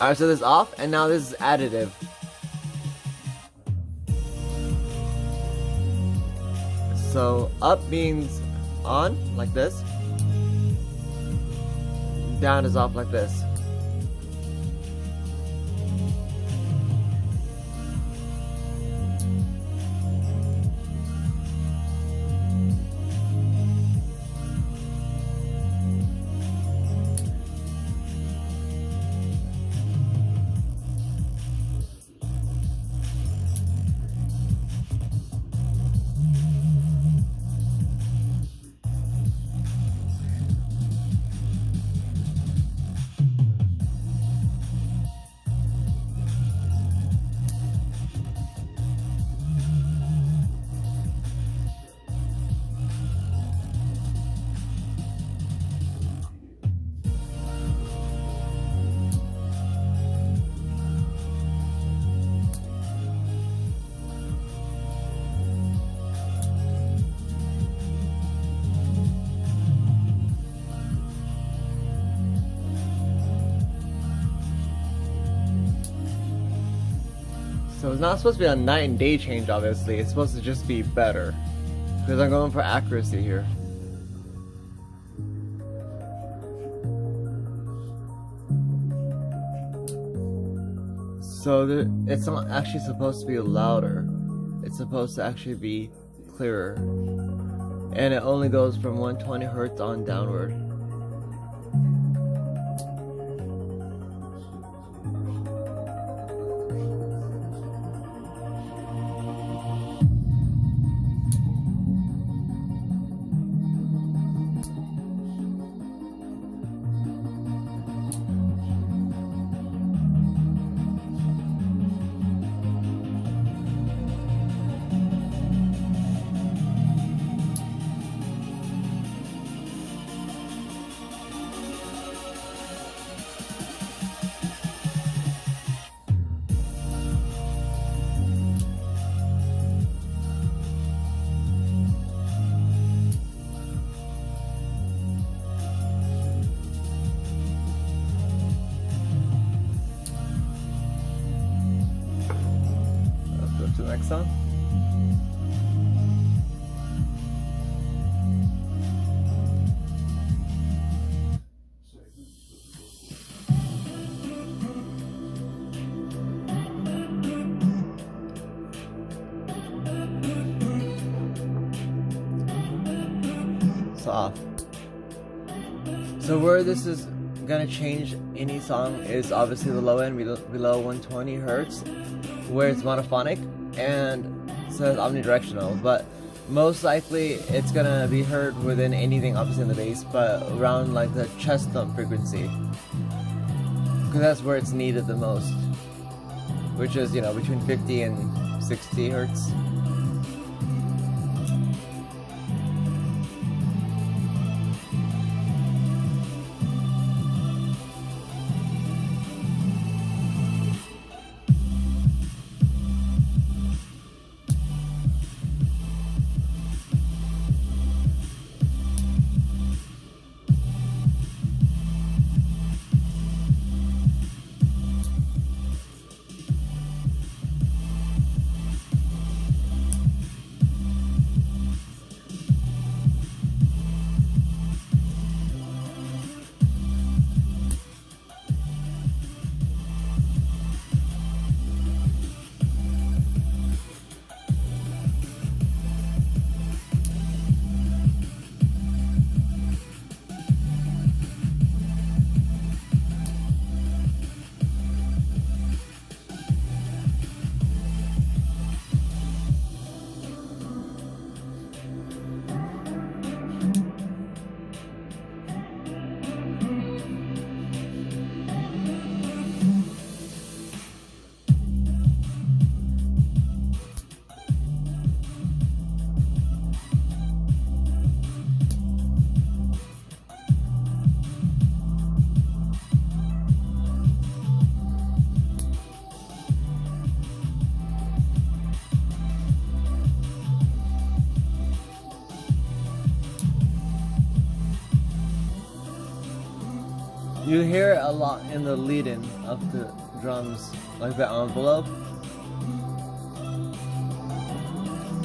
Alright, so this is off, and now this is additive. So up means on, like this. Down is off, like this. So it's not supposed to be a night and day change, obviously. It's supposed to just be better. Because I'm going for accuracy here. So it's not actually supposed to be louder. It's supposed to actually be clearer. And it only goes from 120 Hz on downward. Next song. So off. So where this is gonna change any song is obviously the low end below 120 Hz, where it's monophonic and says omnidirectional, but most likely it's gonna be heard within anything obviously in the bass, but around like the chest thump frequency, because that's where it's needed the most, which is, you know, between 50 and 60 Hertz. You hear it a lot in the lead-in of the drums, like the envelope.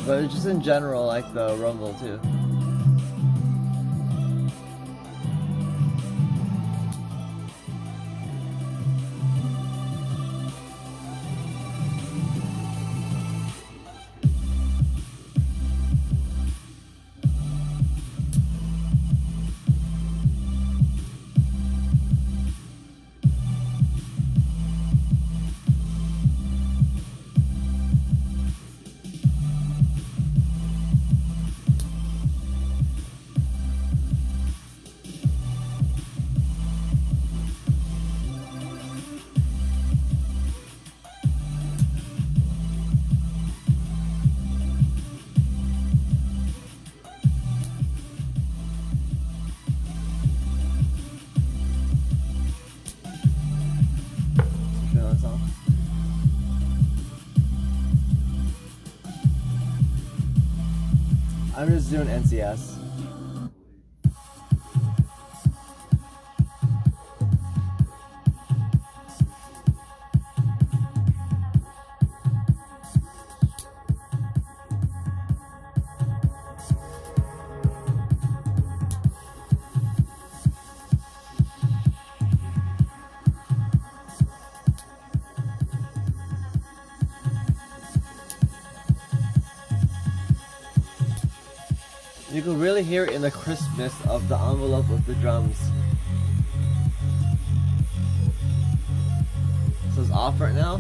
But it's just in general, like the rumble too. I'm just doing NCS. You can really hear it in the crispness of the envelope of the drums. So it's off right now.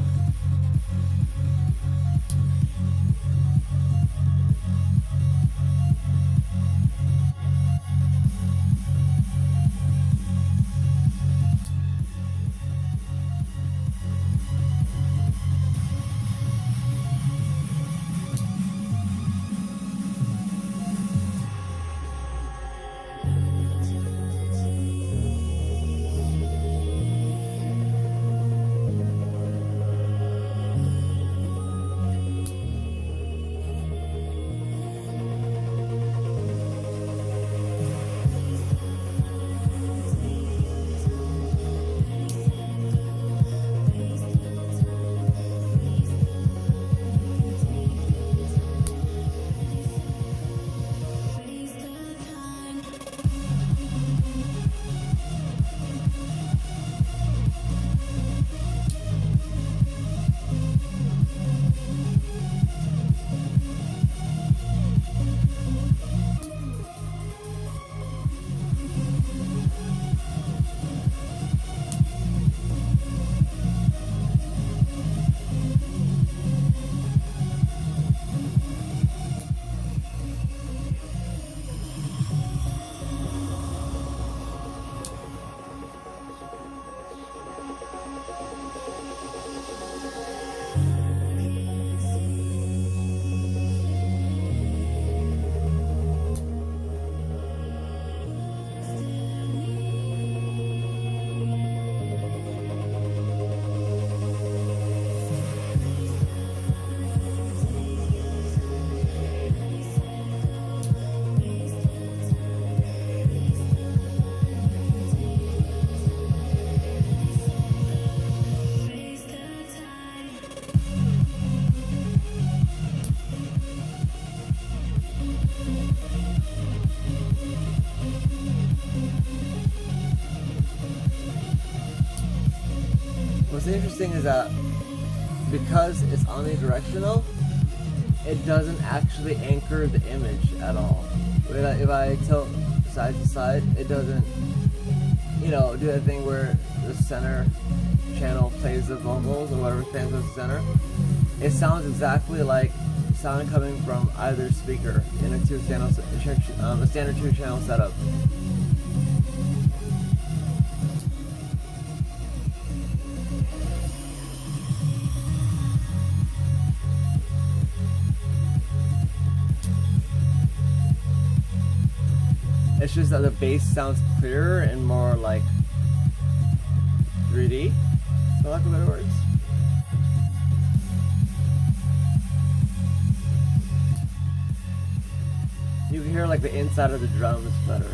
What's interesting is that because it's omnidirectional, it doesn't actually anchor the image at all. If I tilt side to side, it doesn't, you know, do that thing where the center channel plays the vocals or whatever stands at the center. It sounds exactly like sound coming from either speaker in a a standard 2-channel setup. It's just that the bass sounds clearer and more like 3D, for lack of better words. You can hear like the inside of the drums better.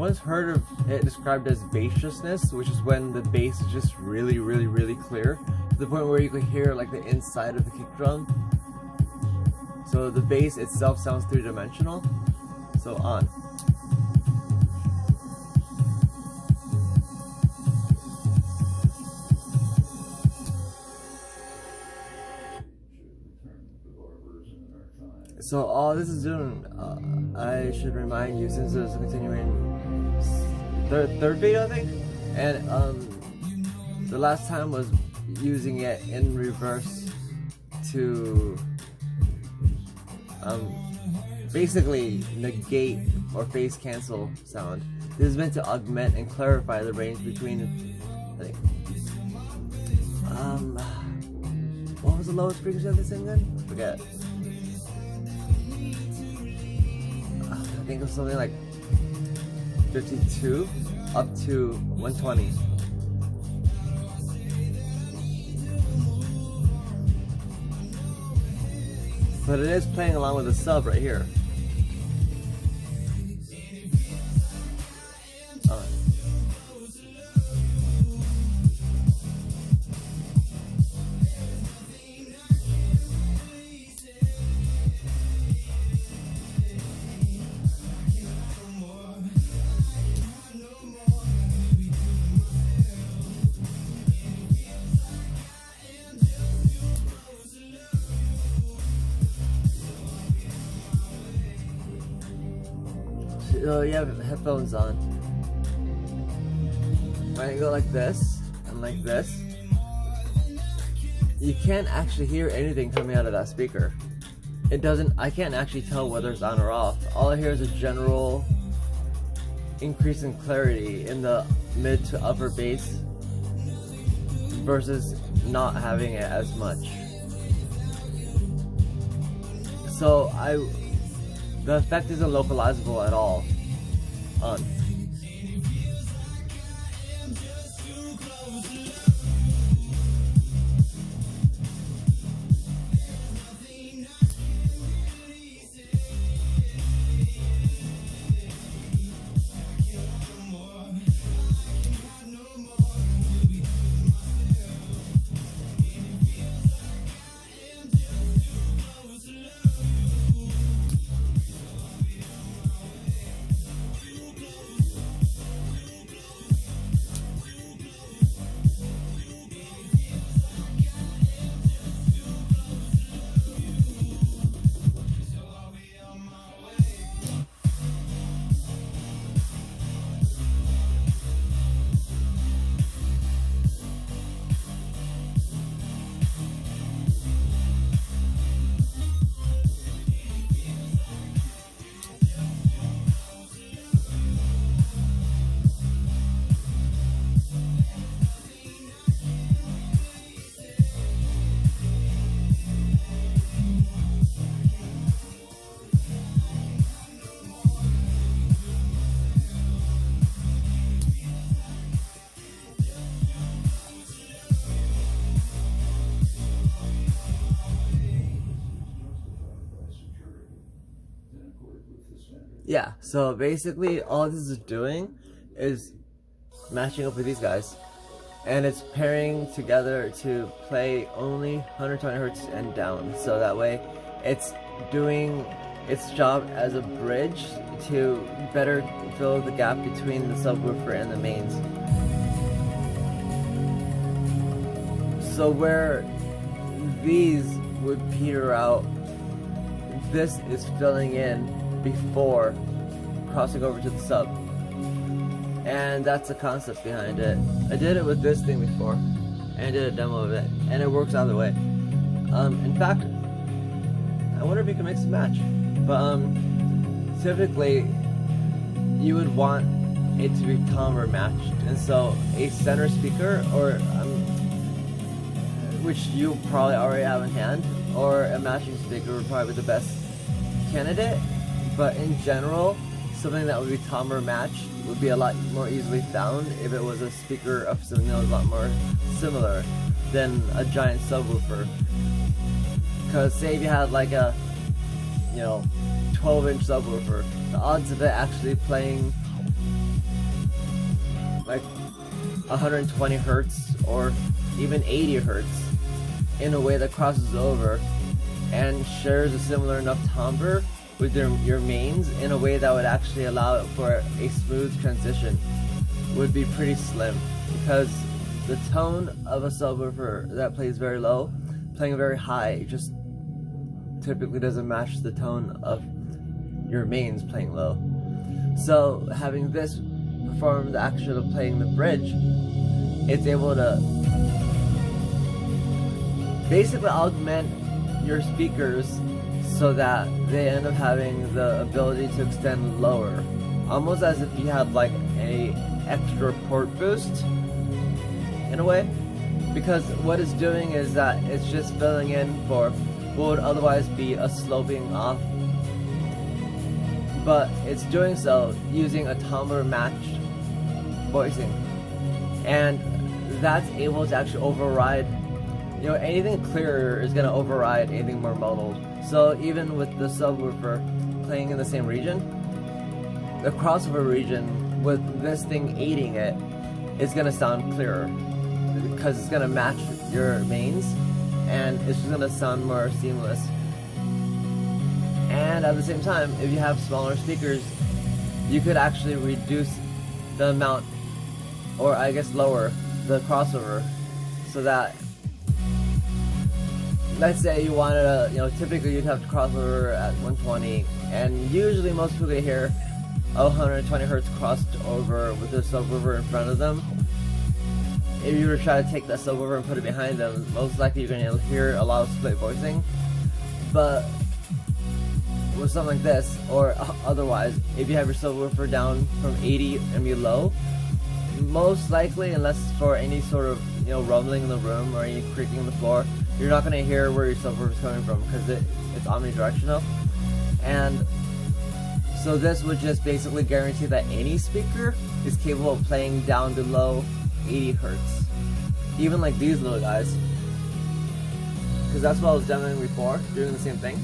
once heard of it described as bassousness, which is when the bass is just really, really, really clear to the point where you could hear like the inside of the kick drum. So the bass itself sounds three-dimensional. So on. So all this is doing, I should remind you, since there's a continuing third video, I think, and the last time was using it in reverse to basically negate or phase cancel sound. This is meant to augment and clarify the range between, I think, what was the lowest frequency of this thing again? I forget. I think it was something like 52 up to 120. But it is playing along with the sub right here. So you have headphones on. When I go like this and like this, you can't actually hear anything coming out of that speaker. It doesn't, I can't actually tell whether it's on or off. All I hear is a general increase in clarity in the mid to upper bass versus not having it as much. So the effect isn't localizable at all. On. Yeah, so basically all this is doing is matching up with these guys, and it's pairing together to play only 120 hertz and down, so that way it's doing its job as a bridge to better fill the gap between the subwoofer and the mains. So where these would peter out, this is filling in before crossing over to the sub, and that's the concept behind it. I did it with this thing before, and I did a demo of it, and it works either way. In fact, I wonder if you can mix and match, but typically you would want it to be timbre matched, and so a center speaker, or which you probably already have in hand, or a matching speaker would probably be the best candidate. But in general, something that would be timbre matched would be a lot more easily found if it was a speaker of something that was a lot more similar than a giant subwoofer. Because say if you had like a, 12-inch subwoofer, the odds of it actually playing like 120 hertz or even 80 hertz in a way that crosses over and shares a similar enough timbre with your mains in a way that would actually allow for a smooth transition would be pretty slim, because the tone of a subwoofer that plays very low playing very high just typically doesn't match the tone of your mains playing low. So having this perform the action of playing the bridge, it's able to basically augment your speakers so that they end up having the ability to extend lower, almost as if you had like a extra port boost in a way, because what it's doing is that it's just filling in for what would otherwise be a sloping off, but it's doing so using a timbre matched voicing, and that's able to actually override, you know, anything clearer is going to override anything more muddled. So even with the subwoofer playing in the same region, the crossover region with this thing aiding it is going to sound clearer because it's going to match your mains and it's just going to sound more seamless. And at the same time, if you have smaller speakers, you could actually reduce the amount, or I guess lower the crossover, so that, let's say you wanted to, you know, typically you'd have to crossover at 120, and usually most people hear 120 hertz crossed over with the subwoofer in front of them. If you were to try to take that subwoofer and put it behind them, most likely you're going to hear a lot of split voicing. But with something like this, or otherwise, if you have your subwoofer down from 80 and below, most likely, unless for any sort of, you know, rumbling in the room or any creaking on the floor, you're not going to hear where your subwoofer is coming from because it's omnidirectional. And so this would just basically guarantee that any speaker is capable of playing down below 80 hertz, even like these little guys, because that's what I was demoing before, doing the same thing.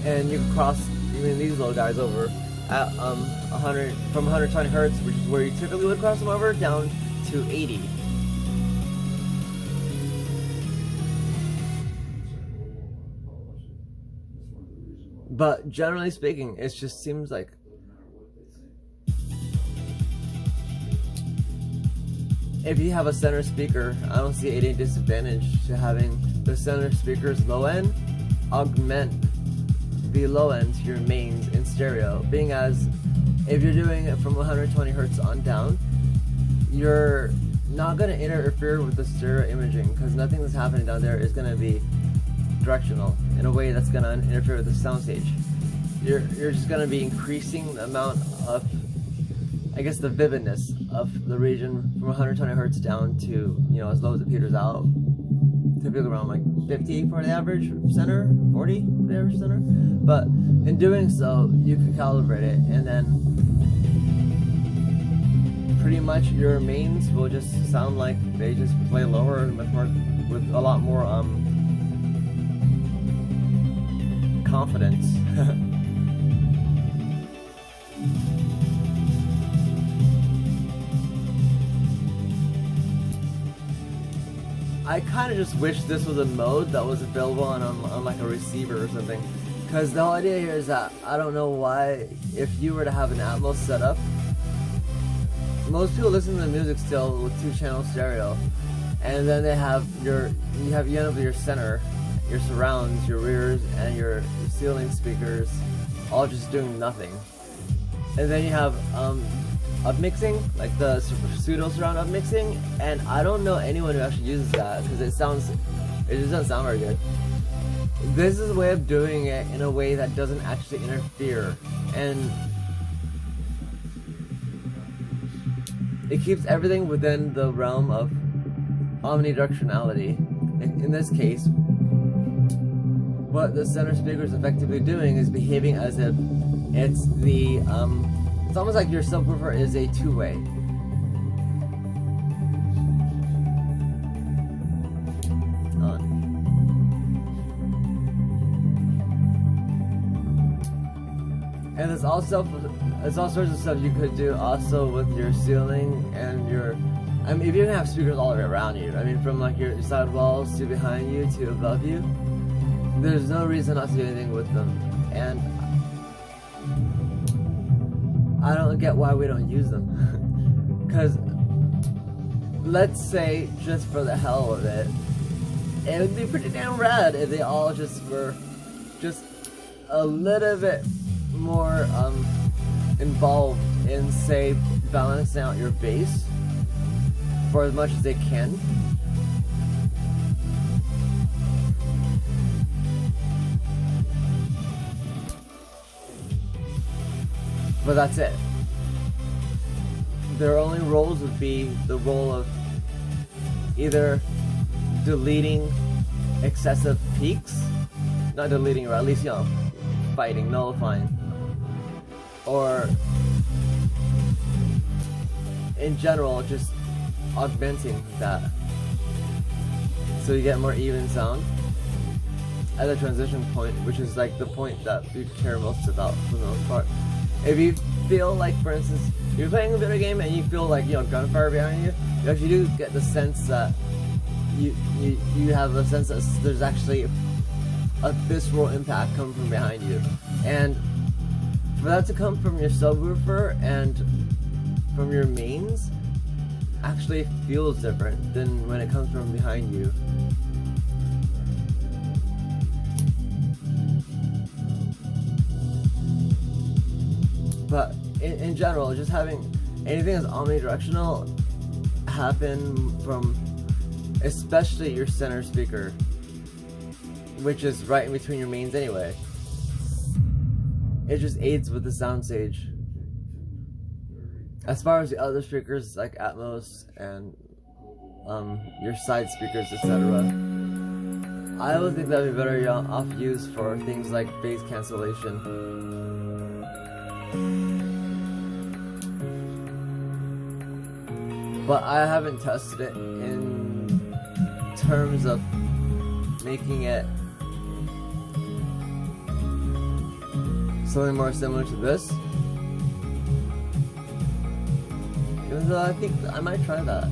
And you can cross even these little guys over at 100 from 120 hertz, which is where you typically would cross them over, down to 80. But generally speaking, it just seems like if you have a center speaker, I don't see any disadvantage to having the center speaker's low end augment the low end to your mains in stereo, being as if you're doing it from 120 hertz on down, you're not going to interfere with the stereo imaging, because nothing that's happening down there is going to be directional in a way that's going to interfere with the soundstage. You're just going to be increasing the amount of, I guess, the vividness of the region from 120 hertz down to, you know, as low as it peters out, typically around like 50 for the average center, 40 for the average center. But in doing so, you can calibrate it, and then pretty much your mains will just sound like they just play lower and much more, with a lot more confidence. I kind of just wish this was a mode that was available on like a receiver or something, because the whole idea here is that I don't know why, if you were to have an Atmos setup, most people listen to the music still with 2-channel stereo, and then they have you end up with your center, your surrounds, your rears, and your ceiling speakers all just doing nothing. And then you have upmixing, like the pseudo surround upmixing, and I don't know anyone who actually uses that because it just doesn't sound very good. This is a way of doing it in a way that doesn't actually interfere, and it keeps everything within the realm of omnidirectionality. In this case, what the center speaker is effectively doing is behaving as if it's the it's almost like your subwoofer is a two-way. And it's also there's all sorts of stuff you could do also with your ceiling and your, I mean, if you have speakers all the way around you, I mean, from like your side walls to behind you to above you, there's no reason not to do anything with them. And I don't get why we don't use them. Because let's say, just for the hell of it, it would be pretty damn rad if they all just were just a little bit more involved in, say, balancing out your bass for as much as they can. But that's it. Their only roles would be the role of either deleting excessive peaks, not deleting, or at least, you know, fighting, nullifying, or in general just augmenting that so you get more even sound at the transition point, which is like the point that we care most about for the most part. If you feel like, for instance, you're playing a video game and you feel like, you know, gunfire behind you, you actually do get the sense that you have a sense that there's actually a visceral impact coming from behind you. And for that to come from your subwoofer and from your mains actually feels different than when it comes from behind you. But in general, just having anything that's omnidirectional happen from especially your center speaker, which is right in between your mains anyway, it just aids with the sound stage. As far as the other speakers like Atmos and your side speakers, etc., I would think that would be better off used for things like bass cancellation. But I haven't tested it in terms of making it something more similar to this. Even though I think I might try that.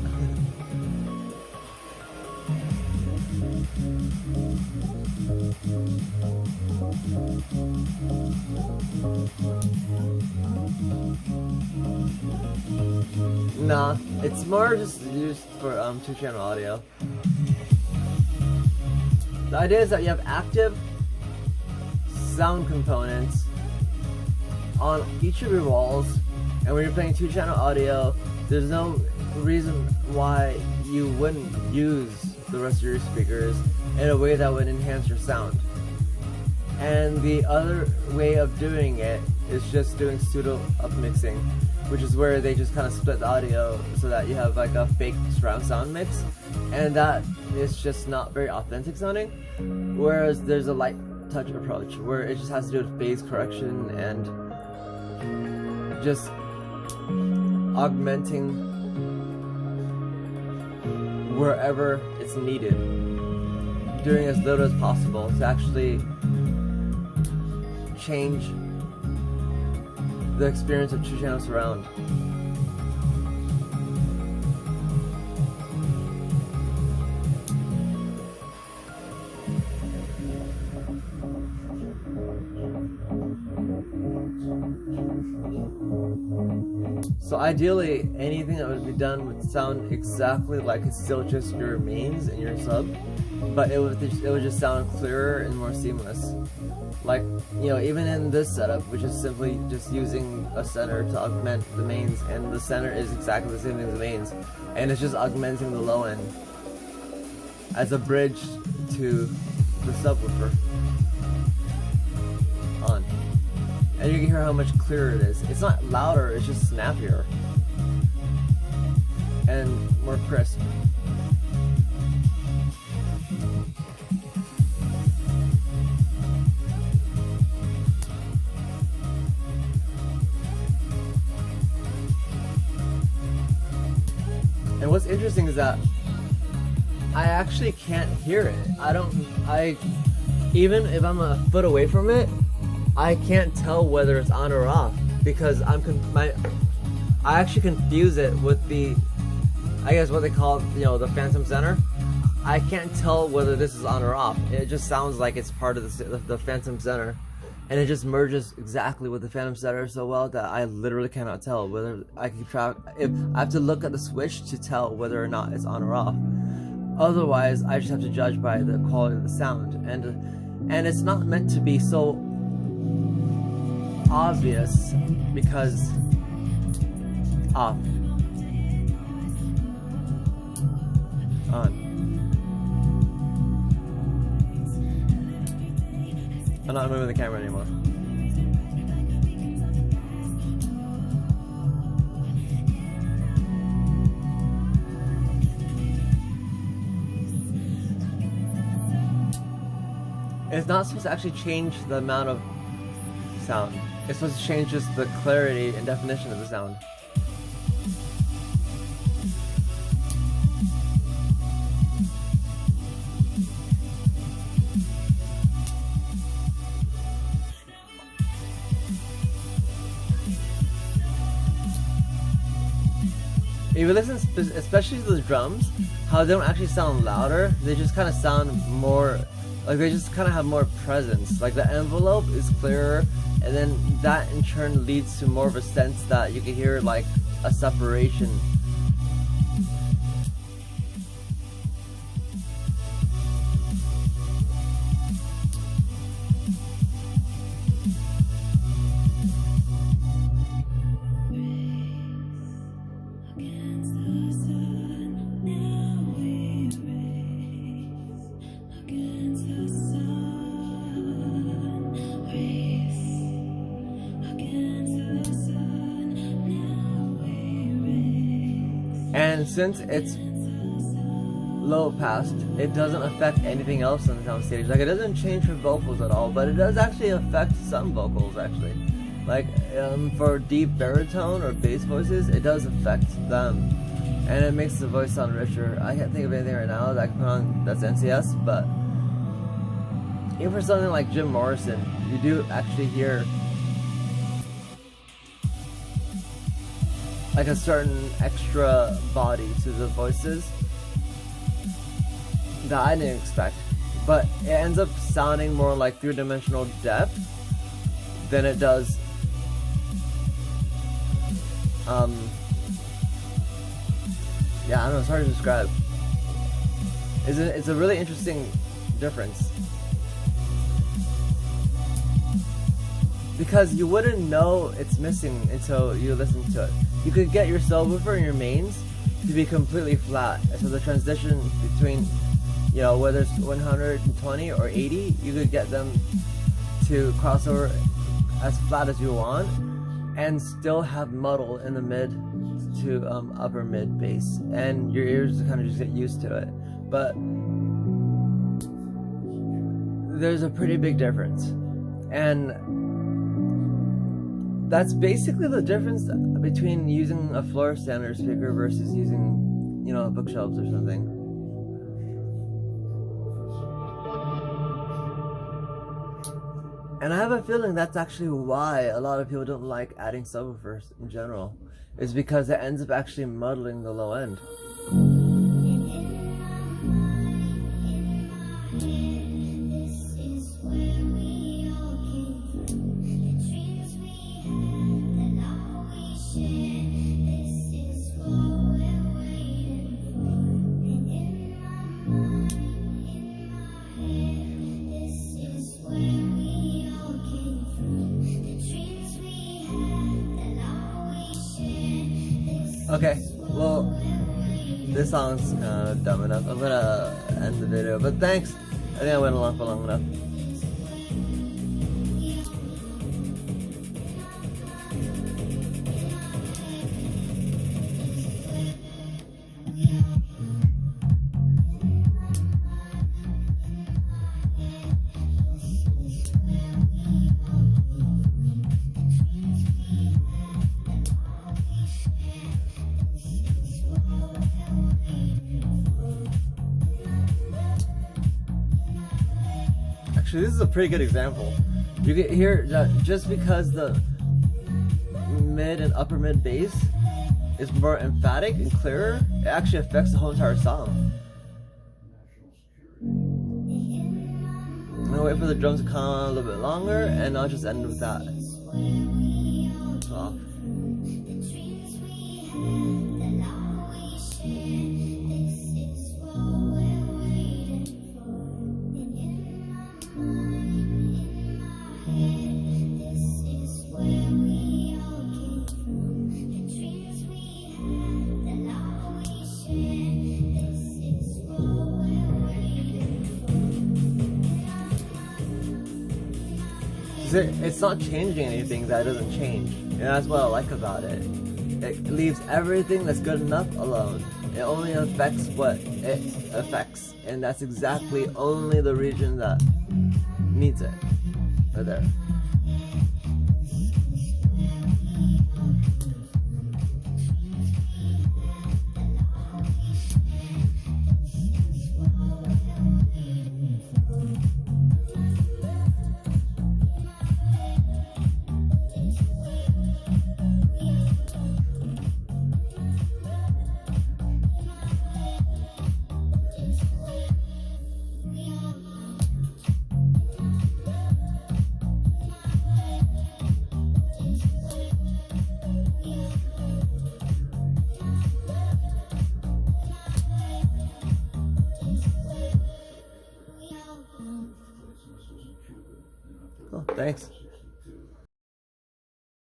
Nah, it's more just used for 2-channel audio. The idea is that you have active sound components on each of your walls, and when you're playing 2-channel audio, there's no reason why you wouldn't use the rest of your speakers in a way that would enhance your sound. And the other way of doing it is just doing pseudo upmixing, which is where they just kind of split the audio so that you have like a fake surround sound mix, and that is just not very authentic sounding. Whereas there's a light touch approach where it just has to do with phase correction and just augmenting wherever it's needed, doing as little as possible to actually change the experience of 2-channel surround. So ideally, anything that would be done would sound exactly like it's still just your mains and your sub, but it would just sound clearer and more seamless. Like, you know, even in this setup, which is simply just using a center to augment the mains, and the center is exactly the same thing as the mains, and it's just augmenting the low end as a bridge to the subwoofer on. And you can hear how much clearer it is. It's not louder, it's just snappier and more crisp. And what's interesting is that I actually can't hear it. Even if I'm a foot away from it, I can't tell whether it's on or off. because I actually confuse it with the, I guess what they call, you know, the phantom center. I can't tell whether this is on or off. It just sounds like it's part of the phantom center, and it just merges exactly with the phantom center so well that I literally cannot tell whether I keep track. If I have to look at the switch to tell whether or not it's on or off. Otherwise, I just have to judge by the quality of the sound, and it's not meant to be so obvious because off, on. I'm not moving the camera anymore. It's not supposed to actually change the amount of sound. It's supposed to change just the clarity and definition of the sound. If you listen, especially to the drums, how they don't actually sound louder, they just kind of sound more, like they just kind of have more presence. Like the envelope is clearer, and then that in turn leads to more of a sense that you can hear like a separation. And since it's low passed, it doesn't affect anything else on the sound stage. Like it doesn't change for vocals at all, but it does actually affect some vocals actually. Like for deep baritone or bass voices, it does affect them, and it makes the voice sound richer. I can't think of anything right now that I can put on that's NCS, but even for something like Jim Morrison, you do actually hear like a certain extra body to the voices that I didn't expect, but it ends up sounding more like three-dimensional depth than it does yeah, I don't know, it's hard to describe. It's a really interesting difference, because you wouldn't know it's missing until you listen to it. You could get your subwoofer and your mains to be completely flat, so the transition between, you know, whether it's 120 or 80, you could get them to cross over as flat as you want and still have muddle in the mid to upper mid bass, and your ears kind of just get used to it. But there's a pretty big difference, and that's basically the difference between using a floor standard speaker versus using, you know, bookshelves or something. And I have a feeling that's actually why a lot of people don't like adding subwoofers in general, is because it ends up actually muddling the low end. Okay, well, this song's dumb enough. I'm gonna end the video, but thanks. I think I went along for long enough. Actually, this is a pretty good example. You can hear that just because mid, and upper mid bass is more emphatic and clearer, it actually affects the whole entire song. I'm gonna wait for the drums to come on a little bit longer, and I'll just end with that. Off. It's not changing anything that it doesn't change, and that's what I like about it. It leaves everything that's good enough alone. It only affects what it affects, and that's exactly only the region that needs it. Right there. Cool, thanks.